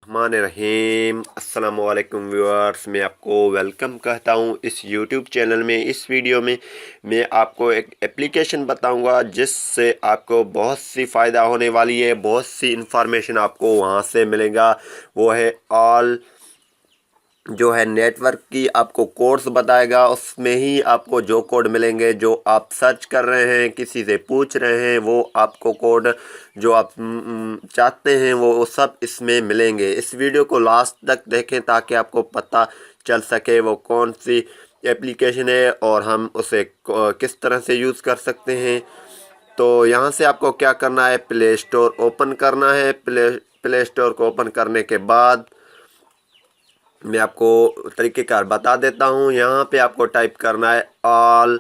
बिस्मिल्लाहिर्रहमानिर्रहीम। अस्सलाम वालेकुम व्यूअर्स, मैं आपको वेलकम कहता हूं इस यूट्यूब चैनल में। इस वीडियो में मैं आपको एक एप्लीकेशन बताऊंगा जिससे आपको बहुत सी फ़ायदा होने वाली है, बहुत सी इंफॉर्मेशन आपको वहां से मिलेगा। वो है ऑल जो है नेटवर्क की आपको कोड्स बताएगा। उसमें ही आपको जो कोड मिलेंगे, जो आप सर्च कर रहे हैं, किसी से पूछ रहे हैं, वो आपको कोड जो आप चाहते हैं वो सब इसमें मिलेंगे। इस वीडियो को लास्ट तक देखें ताकि आपको पता चल सके वो कौन सी एप्लीकेशन है और हम उसे किस तरह से यूज़ कर सकते हैं। तो यहाँ से आपको क्या करना है, प्ले स्टोर ओपन करना है। प्ले स्टोर को ओपन करने के बाद मैं आपको तरीक़ेकार बता देता हूँ। यहाँ पे आपको टाइप करना है ऑल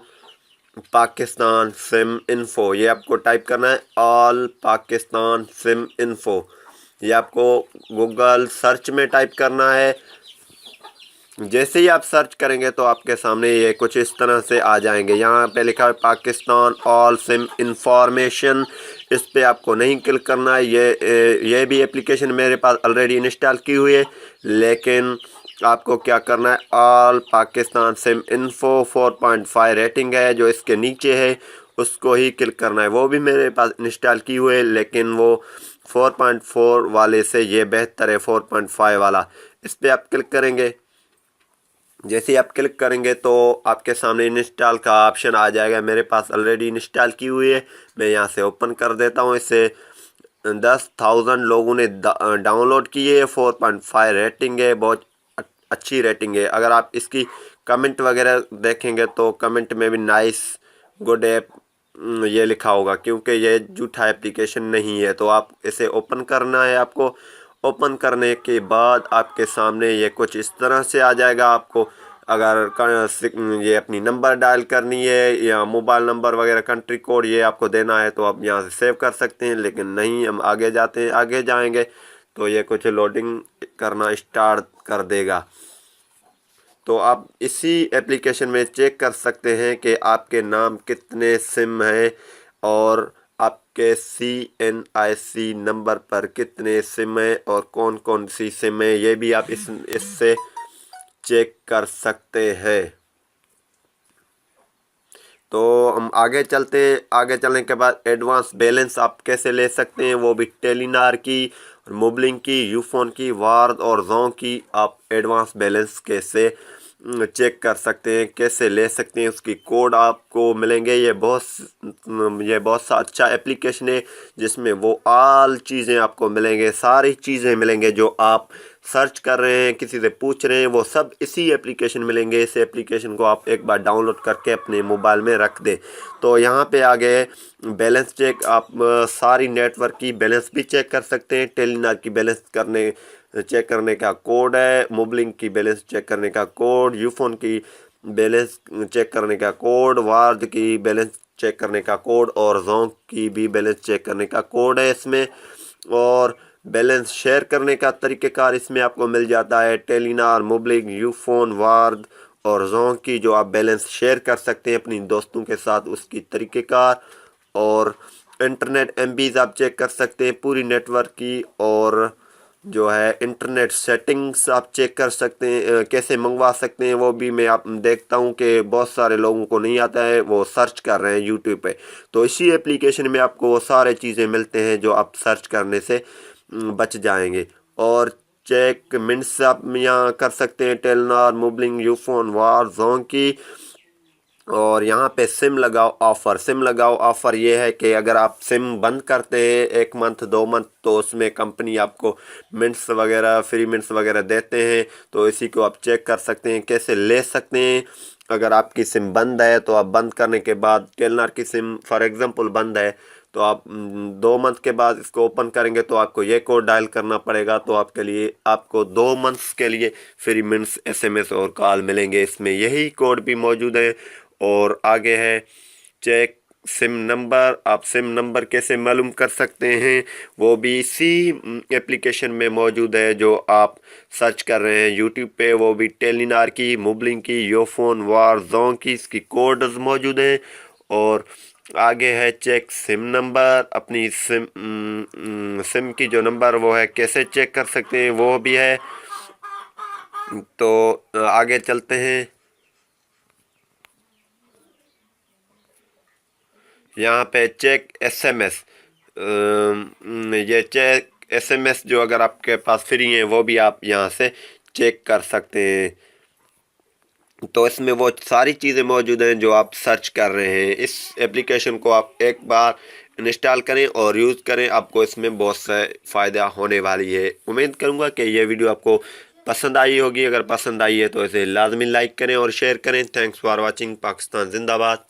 पाकिस्तान सिम इन्फो। ये आपको टाइप करना है ऑल पाकिस्तान सिम इन्फो। ये आपको गूगल सर्च में टाइप करना है। जैसे ही आप सर्च करेंगे तो आपके सामने ये कुछ इस तरह से आ जाएंगे। यहाँ पे लिखा है पाकिस्तान ऑल सिम इंफॉर्मेशन। इस पे आपको नहीं क्लिक करना है। ये भी एप्लीकेशन मेरे पास ऑलरेडी इंस्टॉल की हुई है, लेकिन आपको क्या करना है, all Pakistan SIM info 4.5 rating है जो इसके नीचे है, उसको ही क्लिक करना है। वो भी मेरे पास इंस्टॉल की हुई है, लेकिन वो 4.4 वाले से ये बेहतर है 4.5 वाला। इस पर आप क्लिक करेंगे। जैसे ही आप क्लिक करेंगे तो आपके सामने इंस्टॉल का ऑप्शन आ जाएगा। मेरे पास ऑलरेडी इंस्टॉल की हुई है। मैं यहाँ से ओपन कर देता हूँ। इसे 10,000 लोगों ने डाउनलोड की है। 4.5 रेटिंग है, बहुत अच्छी रेटिंग है। अगर आप इसकी कमेंट वगैरह देखेंगे तो कमेंट में भी नाइस गुड ऐप ये लिखा होगा, क्योंकि ये झूठा एप्लीकेशन नहीं है। तो आप इसे ओपन करना है। आपको ओपन करने के बाद आपके सामने ये कुछ इस तरह से आ जाएगा। आपको अगर ये अपनी नंबर डायल करनी है या मोबाइल नंबर वगैरह, कंट्री कोड ये आपको देना है तो आप यहाँ से सेव कर सकते हैं। लेकिन नहीं, हम आगे जाते हैं। आगे जाएंगे तो ये कुछ लोडिंग करना स्टार्ट कर देगा। तो आप इसी एप्लीकेशन में चेक कर सकते हैं कि आपके नाम कितने सिम हैं और आपके CNIC नंबर पर कितने सिम हैं और कौन कौन सी सिम है, ये भी आप इससे चेक कर सकते हैं। तो हम आगे चलते हैं। आगे चलने के बाद एडवांस बैलेंस आप कैसे ले सकते हैं, वो भी टेलीनार की, मोबलिंग की, यूफोन की, वार्द और जों की आप एडवांस बैलेंस कैसे चेक कर सकते हैं, कैसे ले सकते हैं, उसकी कोड आपको मिलेंगे। ये बहुत सा अच्छा एप्लीकेशन है जिसमें वो ऑल चीज़ें आपको मिलेंगे, सारी चीज़ें मिलेंगे जो आप सर्च कर रहे हैं, किसी से पूछ रहे हैं, वो सब इसी एप्लीकेशन मिलेंगे। इस एप्लीकेशन को आप एक बार डाउनलोड करके अपने मोबाइल में रख दें। तो यहाँ पे आ गए बैलेंस चेक। आप सारी नेटवर्क की बैलेंस भी चेक कर सकते हैं। टेलीनार की बैलेंस चेक करने का कोड है, मोबलिंग की बैलेंस चेक करने का कोड, यूफोन की बैलेंस चेक करने का कोड, वार्ड की बैलेंस चेक करने का कोड और जों की भी बैलेंस चेक करने का कोड है इसमें। और बैलेंस शेयर करने का तरीक़ेकार इसमें आपको मिल जाता है। टेलीनार, मोबलिंग, यूफोन, वार्ड और जों की जो आप बैलेंस शेयर कर सकते हैं अपनी दोस्तों के साथ, उसकी तरीक़ेकार। और इंटरनेट MBs आप चेक कर सकते हैं पूरी नेटवर्क की। और जो है इंटरनेट सेटिंग्स आप चेक कर सकते हैं, कैसे मंगवा सकते हैं वो भी मैं आप देखता हूं कि बहुत सारे लोगों को नहीं आता है, वो सर्च कर रहे हैं यूट्यूब पे। तो इसी एप्लीकेशन में आपको वो सारे चीज़ें मिलते हैं जो आप सर्च करने से बच जाएंगे। और चेक मिनट्स आप यहाँ कर सकते हैं टेलनार, मोबलिंग, यूफोन, वार, जों की। और यहाँ पे सिम लगाओ ऑफ़र। सिम लगाओ ऑफ़र ये है कि अगर आप सिम बंद करते हैं 1 मंथ 2 मंथ तो उसमें कंपनी आपको मिनट्स वगैरह, फ्री मिनट्स वगैरह देते हैं। तो इसी को आप चेक कर सकते हैं, कैसे ले सकते हैं। अगर आपकी सिम बंद है तो आप बंद करने के बाद, टेलनार की सिम फॉर एग्ज़ाम्पल बंद है तो आप 2 मंथ के बाद इसको ओपन करेंगे तो आपको ये कोड डायल करना पड़ेगा। तो आपको 2 मंथ्स के लिए फ्री मिनट्स, SMS और कॉल मिलेंगे। इसमें यही कोड भी मौजूद है। और आगे है चेक सिम नंबर। आप सिम नंबर कैसे मालूम कर सकते हैं, वो भी इसी एप्लीकेशन में मौजूद है जो आप सर्च कर रहे हैं यूट्यूब पे। वो भी टेलीनार की, मोबलिंग की, यूफोन, वार, जों की, इसकी कोड्स मौजूद हैं। और आगे है चेक सिम नंबर, अपनी सिम की जो नंबर वो है कैसे चेक कर सकते हैं वो भी है। तो आगे चलते हैं। यहाँ पे चेक एसएमएस, ये चेक एसएमएस जो अगर आपके पास फ्री है वो भी आप यहाँ से चेक कर सकते हैं। तो इसमें वो सारी चीज़ें मौजूद हैं जो आप सर्च कर रहे हैं। इस एप्लीकेशन को आप एक बार इंस्टॉल करें और यूज़ करें, आपको इसमें बहुत से फ़ायदा होने वाली है। उम्मीद करूँगा कि ये वीडियो आपको पसंद आई होगी। अगर पसंद आई है तो इसे लाजमी लाइक करें और शेयर करें। Thanks for watching. पाकिस्तान जिंदाबाद।